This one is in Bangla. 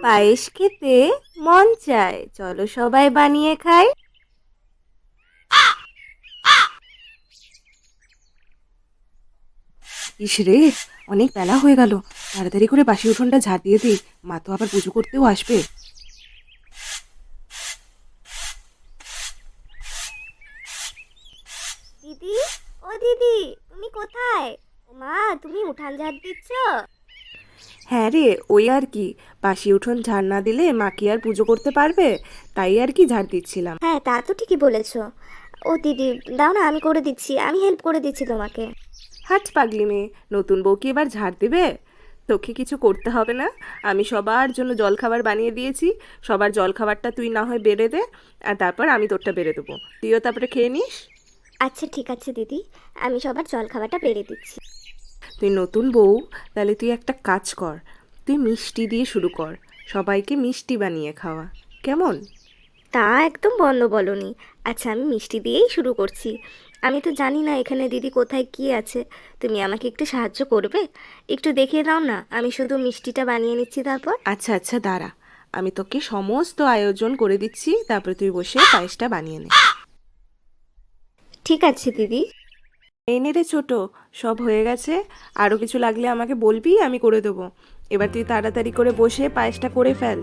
পায়েস খেতে মন চায়, চলো সবাই বানিয়ে খাই। ইস রে, অনেক বেলা হয়ে গেল। তাড়াতাড়ি করে বাসি উঠোনটা ঝাড় দিয়ে দিই, মা তো আবার পুজো করতেও আসবে। দিদি, ও দিদি, তুমি কোথায়? ও মা, তুমি উঠান ঝাড় দিচ্ছ? হ্যাঁ রে, ওই আর কি, বাসি উঠোন ঝাড় না দিলে মা কি আর পুজো করতে পারবে? তাই আর কি ঝাড় দিচ্ছিলাম। হ্যাঁ, তা তো ঠিকই বলেছো। ও দিদি, দাও না, আমি করে দিচ্ছি, আমি হেল্প করে দিচ্ছি তোমাকে। হাট পাগলি মেয়ে, নতুন বউ কি এবার ঝাড় দিবে? তোকে কিছু করতে হবে না। আমি সবার জন্য জলখাবার বানিয়ে দিয়েছি। সবার জলখাবারটা তুই না হয় বেড়ে দে, আর তারপর আমি তোরটা বেড়ে দেবো, তুইও তারপরে খেয়ে নিস। আচ্ছা ঠিক আছে দিদি, আমি সবার জলখাবারটা বেড়ে দিচ্ছি। তুই নতুন বউ, তাহলে তুই একটা কাজ কর, তুই মিষ্টি দিয়ে শুরু কর। সবাইকে মিষ্টি বানিয়ে খাওয়া, কেমন? তা একদম বন্ধ বলনি। আচ্ছা, আমি মিষ্টি দিয়েই শুরু করছি। আমি তো জানি না এখানে দিদি কোথায় কি আছে। তুমি আমাকে একটু সাহায্য করবে? একটু দেখিয়ে দাও না, আমি শুধু মিষ্টিটা বানিয়ে নিচ্ছি তারপর। আচ্ছা আচ্ছা, দাঁড়া, আমি তোকে সমস্ত আয়োজন করে দিচ্ছি, তারপরে তুই বসে পায়েসটা বানিয়ে নে। ঠিক আছে দিদি। এই নে রে ছোট, সব হয়ে গেছে। আরও কিছু লাগলে আমাকে বলবি, আমি করে দেবো। এবার তুই তাড়াতাড়ি করে বসে পায়েসটা করে ফেল।